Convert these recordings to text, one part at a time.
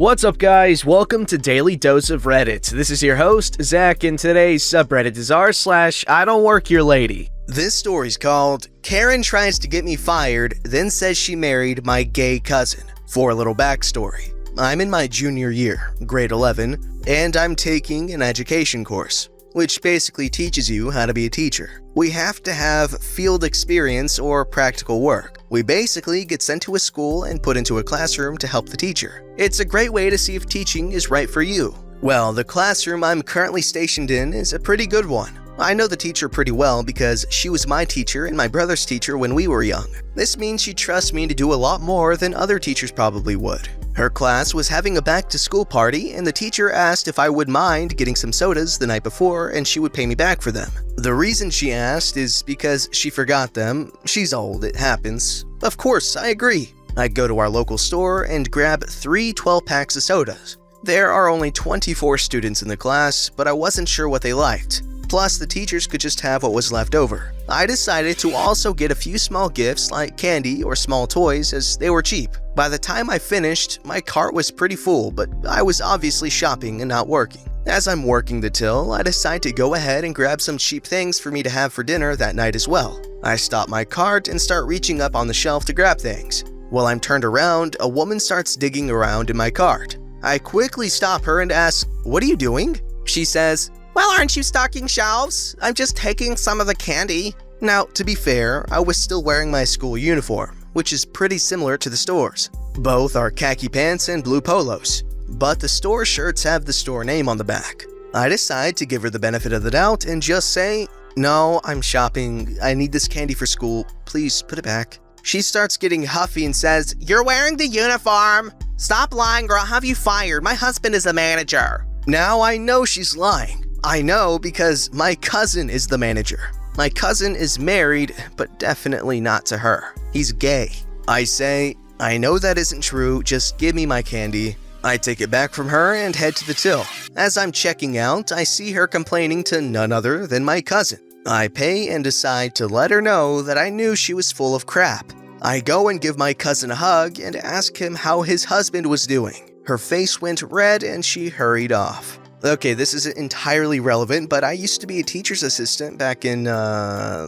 What's up, guys? Welcome to Daily Dose of Reddit. This is your host, Zach, and today's subreddit is r/IDontWorkHereLady. This story's called Karen Tries to Get Me Fired, Then Says She Married My Gay Cousin. For a little backstory, I'm in my junior year, grade 11, and I'm taking an education course, which basically teaches you how to be a teacher. We have to have field experience or practical work. We basically get sent to a school and put into a classroom to help the teacher. It's a great way to see if teaching is right for you. Well, the classroom I'm currently stationed in is a pretty good one. I know the teacher pretty well because she was my teacher and my brother's teacher when we were young. This means she trusts me to do a lot more than other teachers probably would. Her class was having a back-to-school party, and the teacher asked if I would mind getting some sodas the night before and she would pay me back for them. The reason she asked is because she forgot them. She's old, it happens. Of course, I agree. I go to our local store and grab 3 12-packs of sodas. There are only 24 students in the class, but I wasn't sure what they liked. Plus, the teachers could just have what was left over. I decided to also get a few small gifts like candy or small toys as they were cheap. By the time I finished, my cart was pretty full, but I was obviously shopping and not working. As I'm working the till, I decide to go ahead and grab some cheap things for me to have for dinner that night as well. I stop my cart and start reaching up on the shelf to grab things. While I'm turned around, a woman starts digging around in my cart. I quickly stop her and ask, "What are you doing?" She says, "Well, aren't you stocking shelves? I'm just taking some of the candy." Now, to be fair, I was still wearing my school uniform, which is pretty similar to the store's. Both are khaki pants and blue polos, but the store shirts have the store name on the back. I decide to give her the benefit of the doubt and just say, "No, I'm shopping. I need this candy for school. Please put it back." She starts getting huffy and says, "You're wearing the uniform. Stop lying or I'll have you fired. My husband is the manager." Now I know she's lying. I know because my cousin is the manager. My cousin is married, but definitely not to her. He's gay. I say, "I know that isn't true, just give me my candy." I take it back from her and head to the till. As I'm checking out, I see her complaining to none other than my cousin. I pay and decide to let her know that I knew she was full of crap. I go and give my cousin a hug and ask him how his husband was doing. Her face went red and she hurried off. Okay, this isn't entirely relevant, but I used to be a teacher's assistant back in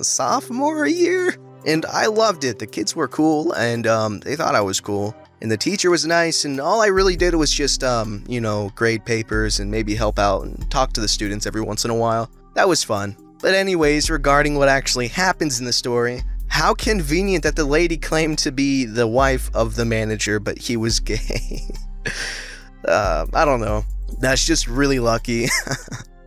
sophomore year, and I loved it. The kids were cool, and they thought I was cool, and the teacher was nice, and all I really did was just, grade papers and maybe help out and talk to the students every once in a while. That was fun. But anyways, regarding what actually happens in the story, how convenient that the lady claimed to be the wife of the manager, but he was gay. I don't know. That's just really lucky.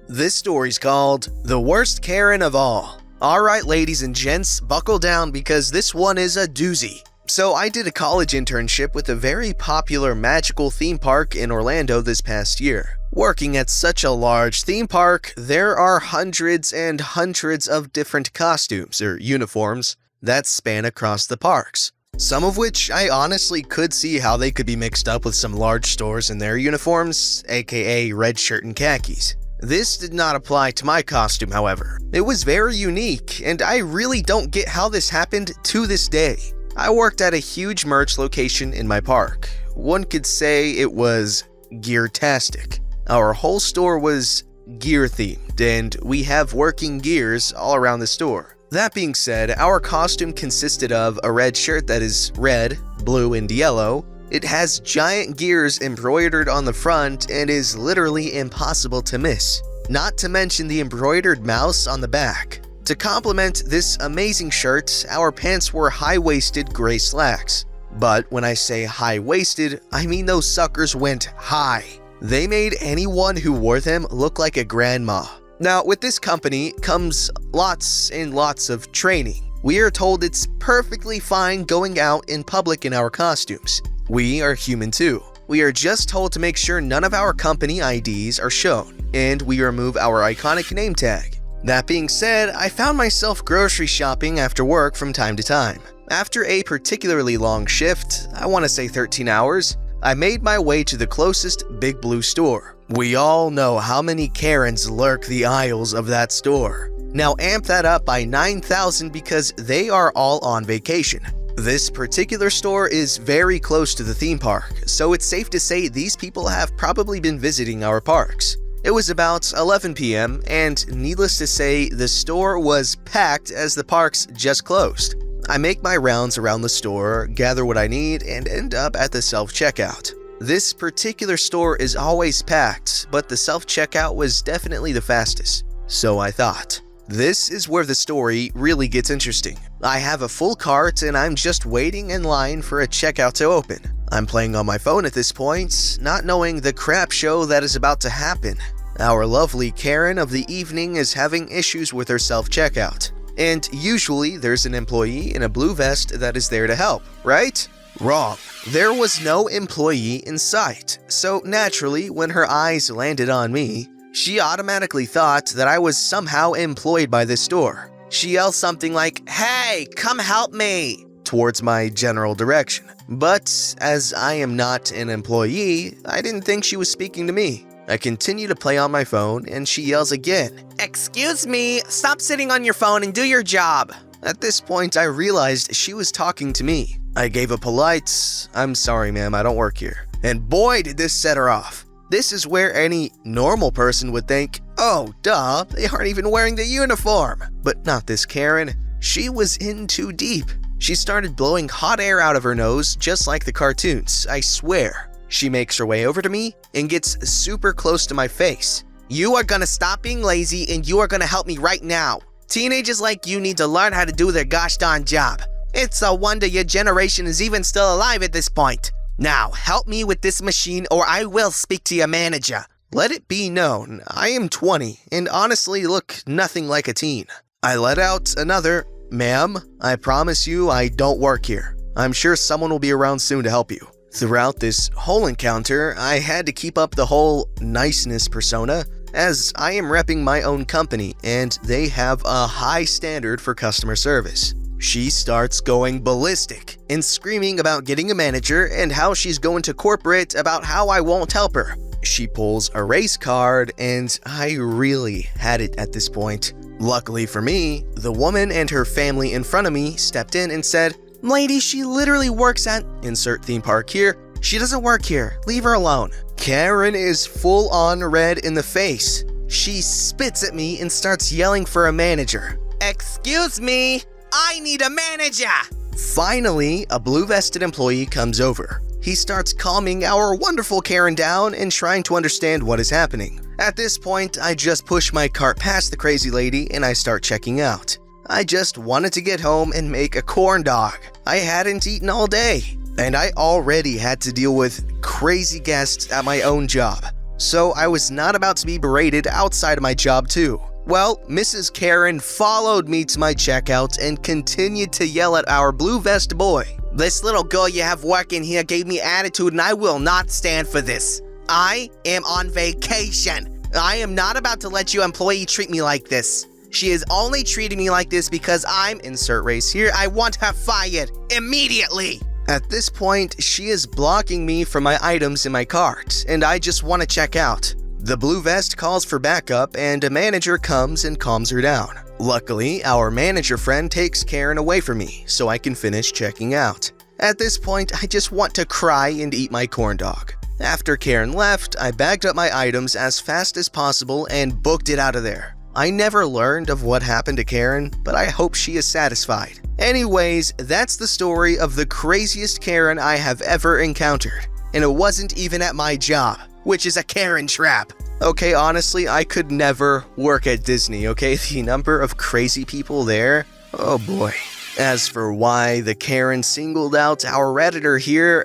This story's called The Worst Karen of All. Alright, ladies and gents, buckle down because this one is a doozy. So I did a college internship with a very popular magical theme park in Orlando this past year. Working at such a large theme park, there are hundreds and hundreds of different costumes or uniforms that span across the parks. Some of which I honestly could see how they could be mixed up with some large stores in their uniforms, aka red shirt and khakis. This did not apply to my costume, however. It was very unique, and I really don't get how this happened to this day. I worked at a huge merch location in my park. One could say it was gear-tastic. Our whole store was gear-themed, and we have working gears all around the store. That being said, our costume consisted of a red shirt that is red, blue, and yellow. It has giant gears embroidered on the front and is literally impossible to miss. Not to mention the embroidered mouse on the back. To complement this amazing shirt, our pants were high-waisted gray slacks. But when I say high-waisted, I mean those suckers went high. They made anyone who wore them look like a grandma. Now, with this company comes lots and lots of training. We are told it's perfectly fine going out in public in our costumes. We are human too. We are just told to make sure none of our company IDs are shown, and we remove our iconic name tag. That being said, I found myself grocery shopping after work from time to time. After a particularly long shift, I want to say 13 hours, I made my way to the closest Big Blue store. We all know how many Karens lurk the aisles of that store. Now amp that up by 9,000 because they are all on vacation. This particular store is very close to the theme park, so it's safe to say these people have probably been visiting our parks. It was about 11 p.m., and needless to say, the store was packed as the parks just closed. I make my rounds around the store, gather what I need, and end up at the self-checkout. This particular store is always packed, but the self-checkout was definitely the fastest. So I thought. This is where the story really gets interesting. I have a full cart and I'm just waiting in line for a checkout to open. I'm playing on my phone at this point, not knowing the crap show that is about to happen. Our lovely Karen of the evening is having issues with her self-checkout. And usually there's an employee in a blue vest that is there to help, right? Wrong. There was no employee in sight. So naturally, when her eyes landed on me, she automatically thought that I was somehow employed by this store. She yelled something like, "Hey, come help me," towards my general direction. But as I am not an employee, I didn't think she was speaking to me. I continue to play on my phone and she yells again, "Excuse me, stop sitting on your phone and do your job." At this point, I realized she was talking to me. I gave a polite, "I'm sorry ma'am, I don't work here." And boy did this set her off. This is where any normal person would think, "Oh, duh, they aren't even wearing the uniform." But not this Karen. She was in too deep. She started blowing hot air out of her nose just like the cartoons, I swear. She makes her way over to me and gets super close to my face. "You are gonna stop being lazy and you are gonna help me right now. Teenagers like you need to learn how to do their gosh darn job. It's a wonder your generation is even still alive at this point. Now, help me with this machine or I will speak to your manager." Let it be known, I am 20 and honestly look nothing like a teen. I let out another, "Ma'am, I promise you I don't work here. I'm sure someone will be around soon to help you." Throughout this whole encounter, I had to keep up the whole niceness persona, as I am repping my own company and they have a high standard for customer service. She starts going ballistic and screaming about getting a manager and how she's going to corporate about how I won't help her. She pulls a race card and I really had it at this point. Luckily for me, the woman and her family in front of me stepped in and said, "Lady, she literally works at insert theme park here. She doesn't work here. Leave her alone." Karen is full on red in the face. She spits at me and starts yelling for a manager. "Excuse me, I need a manager." Finally, a blue-vested employee comes over. He starts calming our wonderful Karen down and trying to understand what is happening. At this point, I just push my cart past the crazy lady and I start checking out. I just wanted to get home and make a corn dog. I hadn't eaten all day, and I already had to deal with crazy guests at my own job. So I was not about to be berated outside of my job too. Well, Mrs. Karen followed me to my checkout and continued to yell at our blue vest boy. "This little girl you have working here gave me attitude and I will not stand for this. I am on vacation. I am not about to let you employee treat me like this. She is only treating me like this because I'm insert race here. I want her fired immediately." At this point, she is blocking me from my items in my cart, and I just want to check out. The blue vest calls for backup and a manager comes and calms her down. Luckily, our manager friend takes Karen away from me so I can finish checking out. At this point, I just want to cry and eat my corn dog. After Karen left, I bagged up my items as fast as possible and booked it out of there. I never learned of what happened to Karen, but I hope she is satisfied. Anyways, that's the story of the craziest Karen I have ever encountered. And it wasn't even at my job, which is a Karen trap. Okay, honestly, I could never work at Disney, okay? The number of crazy people there, oh boy. As for why the Karen singled out our Redditor here,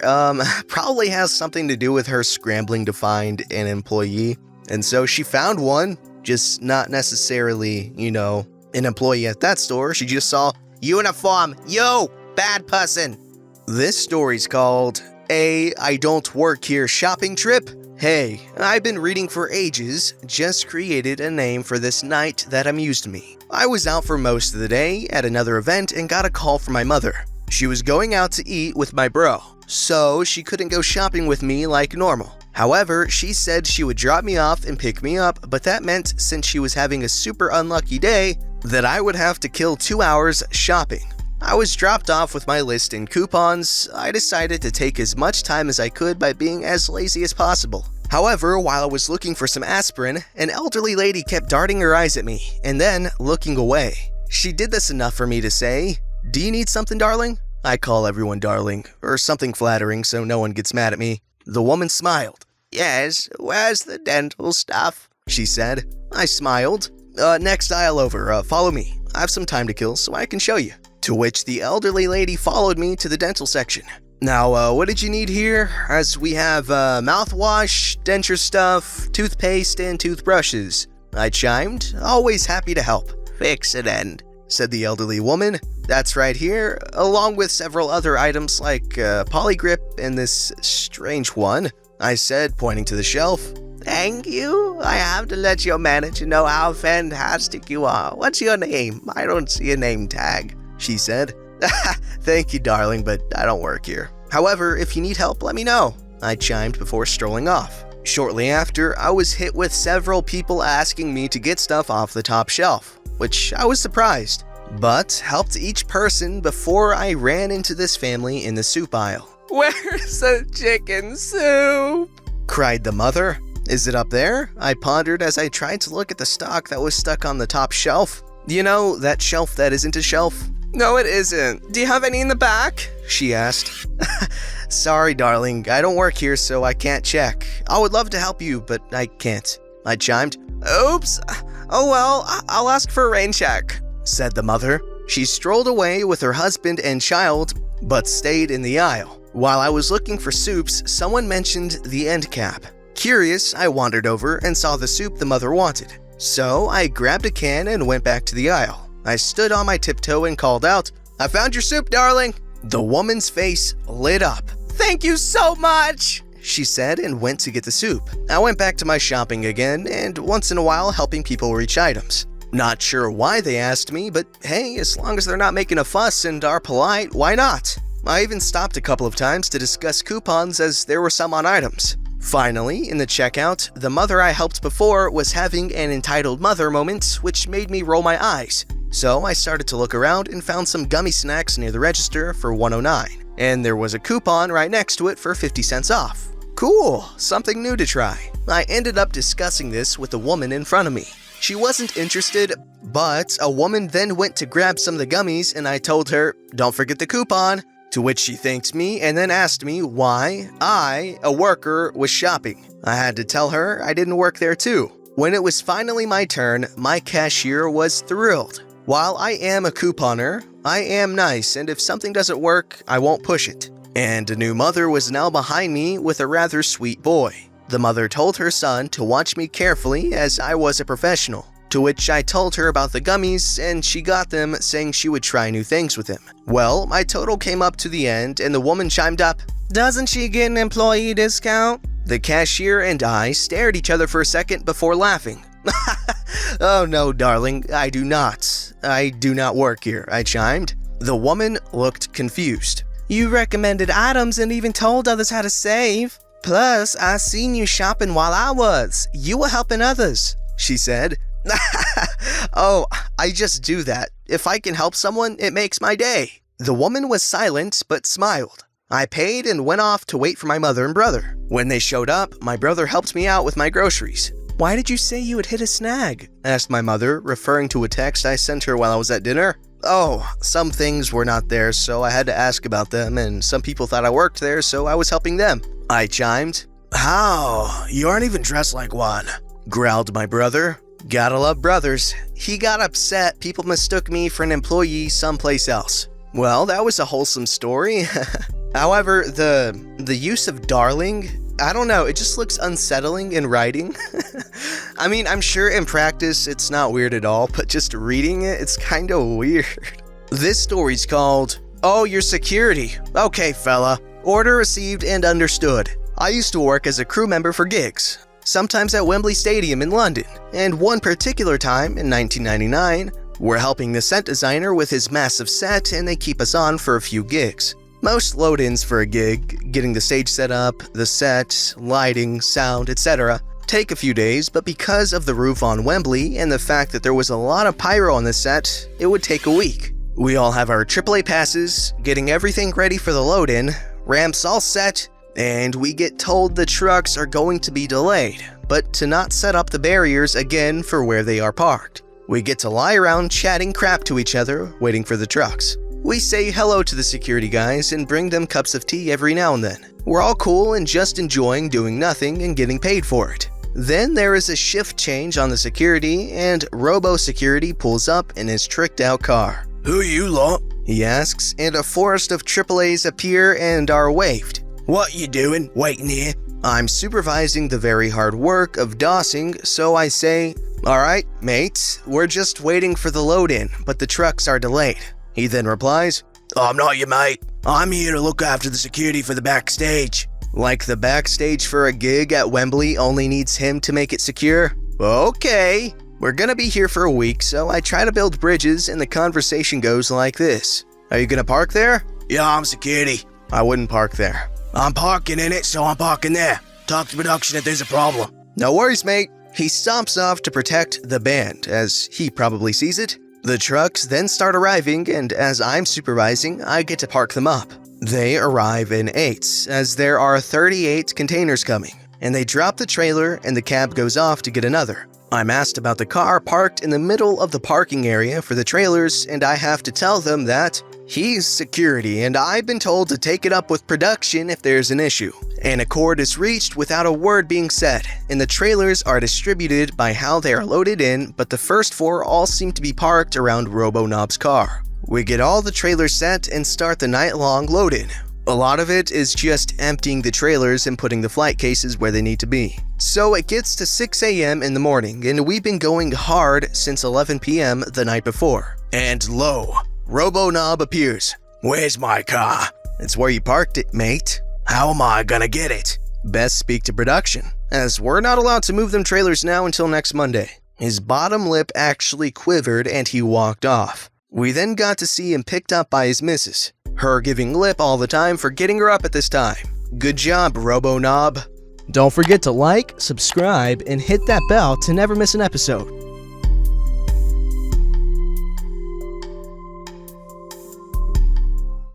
probably has something to do with her scrambling to find an employee. And so she found one, just not necessarily, an employee at that store. She just saw, "Uniform, you, bad person." This story's called I Don't Work Here Shopping Trip. Hey, I've been reading for ages, just created a name for this night that amused me. I was out for most of the day at another event and got a call from my mother. She was going out to eat with my bro, so she couldn't go shopping with me like normal. However, she said she would drop me off and pick me up, but that meant since she was having a super unlucky day, that I would have to kill 2 hours shopping. I was dropped off with my list and coupons. I decided to take as much time as I could by being as lazy as possible. However, while I was looking for some aspirin, an elderly lady kept darting her eyes at me and then looking away. She did this enough for me to say, "Do you need something, darling?" I call everyone darling, or something flattering so no one gets mad at me. The woman smiled. "Yes, where's the dental stuff?" she said. I smiled. Next aisle over, follow me. I have some time to kill so I can show you." To which the elderly lady followed me to the dental section. "Now, what did you need here? As we have mouthwash, denture stuff, toothpaste, and toothbrushes." I chimed, always happy to help. "Fix it, end," said the elderly woman. "That's right here, along with several other items like polygrip and this strange one," I said, pointing to the shelf. "Thank you. I have to let your manager know how fantastic you are. What's your name? I don't see a name tag," she said. "Thank you, darling, but I don't work here. However, if you need help, let me know," I chimed before strolling off. Shortly after, I was hit with several people asking me to get stuff off the top shelf, which I was surprised, but helped each person before I ran into this family in the soup aisle. "Where's the chicken soup?" cried the mother. "Is it up there?" I pondered as I tried to look at the stock that was stuck on the top shelf. "You know, that shelf that isn't a shelf?" "No, it isn't. Do you have any in the back?" she asked. "Sorry, darling. I don't work here, so I can't check. I would love to help you, but I can't," I chimed. "Oops. Oh well, I'll ask for a rain check," said the mother. She strolled away with her husband and child, but stayed in the aisle. While I was looking for soups, someone mentioned the end cap. Curious, I wandered over and saw the soup the mother wanted. So I grabbed a can and went back to the aisle. I stood on my tiptoe and called out, "I found your soup, darling." The woman's face lit up. "Thank you so much," she said, and went to get the soup. I went back to my shopping again, and once in a while helping people reach items. Not sure why they asked me, but hey, as long as they're not making a fuss and are polite, why not? I even stopped a couple of times to discuss coupons as there were some on items. Finally, in the checkout, the mother I helped before was having an entitled mother moment, which made me roll my eyes. So I started to look around and found some gummy snacks near the register for $1.09, and there was a coupon right next to it for 50 cents off. Cool, something new to try. I ended up discussing this with the woman in front of me. She wasn't interested, but a woman then went to grab some of the gummies and I told her, "Don't forget the coupon." To which she thanked me and then asked me why I, a worker, was shopping. I had to tell her I didn't work there too. When it was finally my turn, my cashier was thrilled. While I am a couponer, I am nice, and if something doesn't work, I won't push it. And a new mother was now behind me with a rather sweet boy. The mother told her son to watch me carefully as I was a professional. To which I told her about the gummies, and she got them, saying she would try new things with them. Well, my total came up to the end, and the woman chimed up, "Doesn't she get an employee discount?" The cashier and I stared at each other for a second before laughing. "Oh no, darling, I do not. I do not work here," I chimed. The woman looked confused. "You recommended items and even told others how to save. Plus, I seen you shopping while I was. You were helping others," she said. "Oh, I just do that. If I can help someone, it makes my day." The woman was silent but smiled. I paid and went off to wait for my mother and brother. When they showed up, my brother helped me out with my groceries. "Why did you say you had hit a snag?" asked my mother, referring to a text I sent her while I was at dinner. "Oh, some things were not there, so I had to ask about them, and some people thought I worked there, so I was helping them," I chimed. "How? You aren't even dressed like one," growled my brother. Gotta love brothers. He got upset people mistook me for an employee someplace else. Well, that was a wholesome story. However, the use of darling, I don't know, it just looks unsettling in writing. I mean, I'm sure in practice it's not weird at all, but just reading it, it's kinda weird. This story's called, "Oh, your security. Okay, fella. Order received and understood. I used to work as a crew member for gigs. Sometimes at Wembley Stadium in London, and one particular time in 1999, we're helping the set designer with his massive set and they keep us on for a few gigs. Most load-ins for a gig, getting the stage set up, the set, lighting, sound, etc., take a few days, but because of the roof on Wembley and the fact that there was a lot of pyro on the set, it would take a week. We all have our AAA passes, getting everything ready for the load-in, ramps all set, and we get told the trucks are going to be delayed, but to not set up the barriers again for where they are parked. We get to lie around chatting crap to each other, waiting for the trucks. We say hello to the security guys and bring them cups of tea every now and then. We're all cool and just enjoying doing nothing and getting paid for it. Then there is a shift change on the security, and Robo-Security pulls up in his tricked-out car. "Who are you lot?" he asks, and a forest of AAAs appear and are waved. "What you doing, waiting here?" I'm supervising the very hard work of dossing, so I say, "Alright, mates, we're just waiting for the load-in, but the trucks are delayed." He then replies, "I'm not your mate. I'm here to look after the security for the backstage." Like the backstage for a gig at Wembley only needs him to make it secure? Okay. We're gonna be here for a week, so I try to build bridges and the conversation goes like this. "Are you gonna park there?" "Yeah, I'm security." "I wouldn't park there." "I'm parking in it, so I'm parking there. Talk to production if there's a problem." "No worries, mate." He stomps off to protect the band, as he probably sees it. The trucks then start arriving, and as I'm supervising, I get to park them up. They arrive in 8s, as there are 38 containers coming, and they drop the trailer and the cab goes off to get another. I'm asked about the car parked in the middle of the parking area for the trailers, and I have to tell them that he's security and I've been told to take it up with production if there's an issue. An accord is reached without a word being said, and the trailers are distributed by how they are loaded in, but the first 4 all seem to be parked around Robo-Knob's car. We get all the trailers set and start the night-long load-in. A lot of it is just emptying the trailers and putting the flight cases where they need to be. So it gets to 6 a.m. in the morning, and we've been going hard since 11 p.m. the night before. And lo, Robo-Knob appears. "Where's my car?" "It's where you parked it, mate." "How am I gonna get it?" "Best speak to production, as we're not allowed to move them trailers now until next Monday." His bottom lip actually quivered and he walked off. We then got to see him picked up by his missus, her giving lip all the time for getting her up at this time. Good job, Robo-Knob. Don't forget to like, subscribe, and hit that bell to never miss an episode.